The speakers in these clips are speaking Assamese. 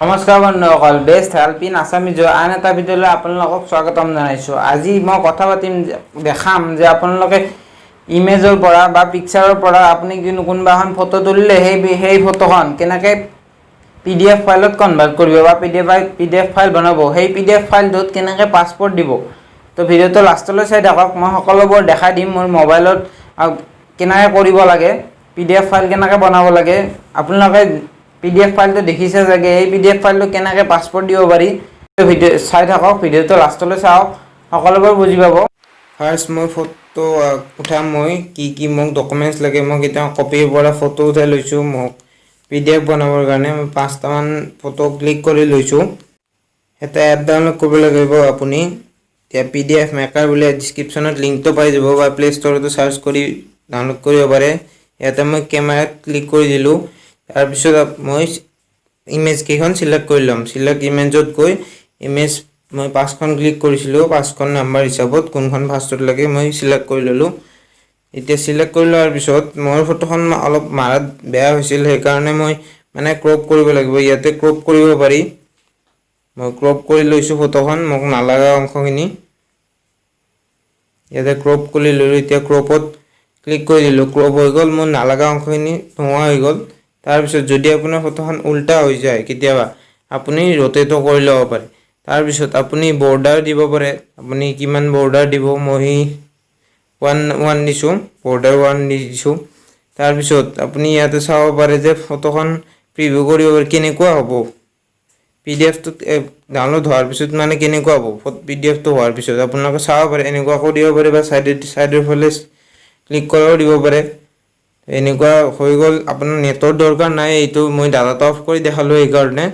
নমস্কাৰ বন্ধুসকল, বেষ্ট হেল্প ইন আছামিজৰ আন এটা ভিডিঅ'লৈ আপোনালোকক স্বাগতম জনাইছোঁ। আজি মই কথা পাতিম দেখাম যে আপোনালোকে ইমেজৰ পৰা বা পিকচাৰৰ পৰা আপুনি কোনোবা এখন ফটো তুলিলে সেই ফটোখন কেনেকৈ PDF ফাইলত কনভাৰ্ট কৰিব বা PDF ফাইল বনাব, সেই PDF ফাইলটোত কেনেকৈ পাছপোৰ্ট দিব। তো ভিডিঅ'টো লাষ্টলৈ চাই থাকক, মই সকলোবোৰ দেখাই দিম মোৰ মোবাইলত কেনেকৈ কৰিব লাগে, PDF ফাইল কেনেকৈ বনাব লাগে। আপোনালোকে PDF ফাইলটো দেখিছে চাগে, এই PDF ফাইলটো কেনেকৈ পাছপোৰ্ট দিব পাৰি ভিডিঅ' চাই থাকক, ভিডিঅ'টো লাষ্টলৈ চাওক, সকলোবোৰ বুজি পাব। ফাৰ্ষ্ট মই ফটো উঠাম, মই কি মোক ডকুমেণ্টছ লাগে, মই কেতিয়া কপিৰ পৰা ফটো উঠাই লৈছোঁ। মোক PDF বনাবৰ কাৰণে মই 5টামান ফটো ক্লিক কৰি লৈছোঁ। এটা এপ ডাউনলোড কৰিব লাগিব আপুনি, এতিয়া PDF মেকাৰ বুলি ডিছক্ৰিপশ্যনত লিংকটো পাই যাব বা প্লে ষ্টৰতো চাৰ্চ কৰি ডাউনলোড কৰিব পাৰে। ইয়াতে মই কেমেৰাত ক্লিক কৰি দিলোঁ। তাৰপিছত মই ইমেজ কেইখন চিলেক্ট কৰি ল'ম। চিলেক্ট ইমেজত গৈ ইমেজ মই 5খন ক্লিক কৰিছিলোঁ, 5খন নাম্বাৰ হিচাপত কোনখন ফাৰ্ষ্টত লাগে মই চিলেক্ট কৰি ল'লোঁ। এতিয়া চিলেক্ট কৰি লোৱাৰ পিছত মোৰ ফটোখন অলপ মাৰাত বেয়া হৈছিল, সেইকাৰণে মই ক্ৰপ কৰিব লাগিব। ইয়াতে ক্ৰপ কৰিব পাৰি, মই ক্ৰপ কৰি লৈছোঁ ফটোখন, মোক নালাগা অংশখিনি ইয়াতে ক্ৰপ কৰি ল'লোঁ। এতিয়া ক্ৰপত ক্লিক কৰি দিলোঁ, ক্ৰপ হৈ গ'ল, মোৰ নালাগা অংশখিনি নোহোৱা হৈ গ'ল। তাৰপিছত যদি আপোনাৰ ফটোখন উল্টা হৈ যায় কেতিয়াবা, আপুনি ৰোটেটো কৰি ল'ব পাৰে। তাৰপিছত আপুনি বৰ্ডাৰ দিব পাৰে, আপুনি কিমান বৰ্ডাৰ দিব, মই 1 দিছোঁ, বৰ্ডাৰ 1 দিছোঁ। তাৰপিছত আপুনি ইয়াতে চাব পাৰে যে ফটোখন প্ৰিভিউ কৰিব পাৰে, কেনেকুৱা হ'ব PDFটো ডাউনলোড হোৱাৰ পিছত কেনেকুৱা হ'ব PDFটো হোৱাৰ পিছত আপোনালোকে চাব পাৰে। এনেকুৱাকৈ দিব পাৰে বা চাইডৰ ফালে ক্লিক কৰিও দিব পাৰে। এনেকুৱা হৈ গ'ল, আপোনাৰ নেটৰ দৰকাৰ নাই, এইটো মই ডাটাটো অফ কৰি দেখালোঁ এইকাৰণে।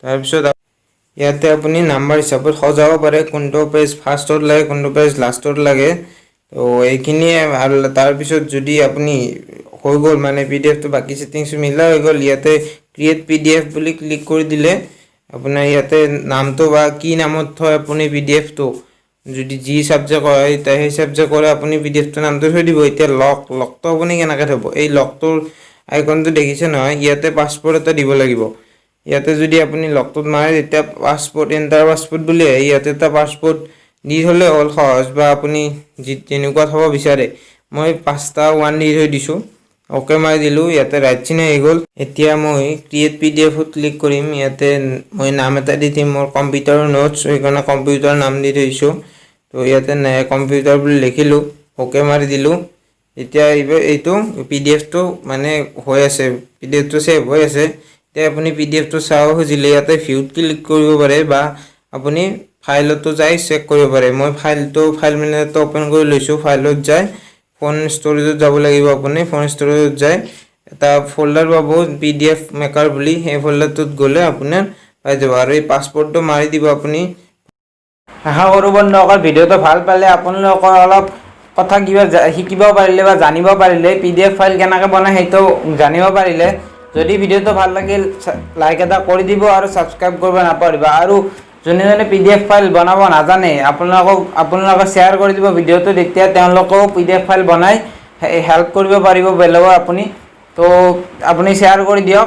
তাৰপিছত ইয়াতে আপুনি নাম্বাৰ হিচাপত সজাব পাৰে, কোনটো পেজ ফাৰ্ষ্টত লাগে, কোনটো পেজ লাষ্টত লাগে। তো এইখিনিয়ে। আৰু তাৰপিছত যদি আপুনি হৈ গ'ল PDFটো বাকী ছেটিংছ মিলা হৈ গ'ল, ইয়াতে ক্ৰিয়েট PDF বুলি ক্লিক কৰি দিলে আপোনাৰ ইয়াতে নামটো বা কি নামত থয় আপুনি PDFটো, যদি যি ছাবজেক্ট হয় সেই ছাবজেক্টৰে আপুনি PDFটোৰ নামটো থৈ দিব। এতিয়া লকটো আপুনি কেনেকৈ থ'ব, এই লকটোৰ আইকনটো দেখিছে নহয়, ইয়াতে পাছপোৰ্ট এটা দিব লাগিব। ইয়াতে যদি আপুনি লকটোত মাৰে তেতিয়া পাছপোৰ্ট এণ্টাৰ পাছপোৰ্ট বুলি আহে, ইয়াতে এটা পাছপোৰ্ট দি থ'লে হ'ল সহজ, বা আপুনি যেনেকুৱা থ'ব বিচাৰে। মই 5টা 1 দি থৈ দিছোঁ, অ'কে মাৰি দিলোঁ, ইয়াতে ৰাইট চিন আহি গ'ল। এতিয়া মই ক্ৰিয়েট PDFত ক্লিক কৰিম, ইয়াতে মই নাম এটা দি দিম, মোৰ কম্পিউটাৰৰ নোটছ, সেইকাৰণে কম্পিউটাৰ নাম দি থৈছোঁ। তো ইয়াতে কম্পিউটাৰ বুলি লিখিলোঁ, অ'কে মাৰি দিলোঁ। এতিয়া এইটো PDFটো হৈ আছে, PDFটো ছেভ হৈ আছে। এতিয়া আপুনি PDFটো চাব খুজিলে ইয়াতে ভিউত ক্লিক কৰিব পাৰে, বা আপুনি ফাইলতো যাই চেক কৰিব পাৰে। মই ফাইল মেনেজাৰটো অ'পেন কৰি লৈছোঁ, ফাইলত যায় ফোন ষ্ট'ৰেজত যাব লাগিব। আপুনি ফোন ষ্ট'ৰেজত যায় এটা ফ'ল্ডাৰ পাব PDF মেকাৰ বুলি, সেই ফ'ল্ডাৰটোত গ'লে আপোনাৰ পাই যাব। আৰু এই পাছপোৰ্টটো মাৰি দিব আপুনি। আশা কৰোঁ বন্ধুসকল ভিডিঅ'টো ভাল পালে, আপোনালোকৰ অলপ কথা কিবা শিকিব পাৰিলে বা জানিব পাৰিলে, PDF ফাইল কেনেকৈ বনায় সেইটো জানিব পাৰিলে। যদি ভিডিঅ'টো ভাল লাগিল লাইক এটা কৰি দিব আৰু ছাবস্ক্ৰাইব কৰিব নাপাহৰিবা। আৰু যোনে PDF ফাইল বনাব নাজানে আপোনালোকে শ্বেয়াৰ কৰি দিব ভিডিঅ'টো, তেতিয়া তেওঁলোকেও PDF ফাইল বনাই হেল্প কৰিব পাৰিব বেলেগক আপুনি। তো আপুনি শ্বেয়াৰ কৰি দিয়ক।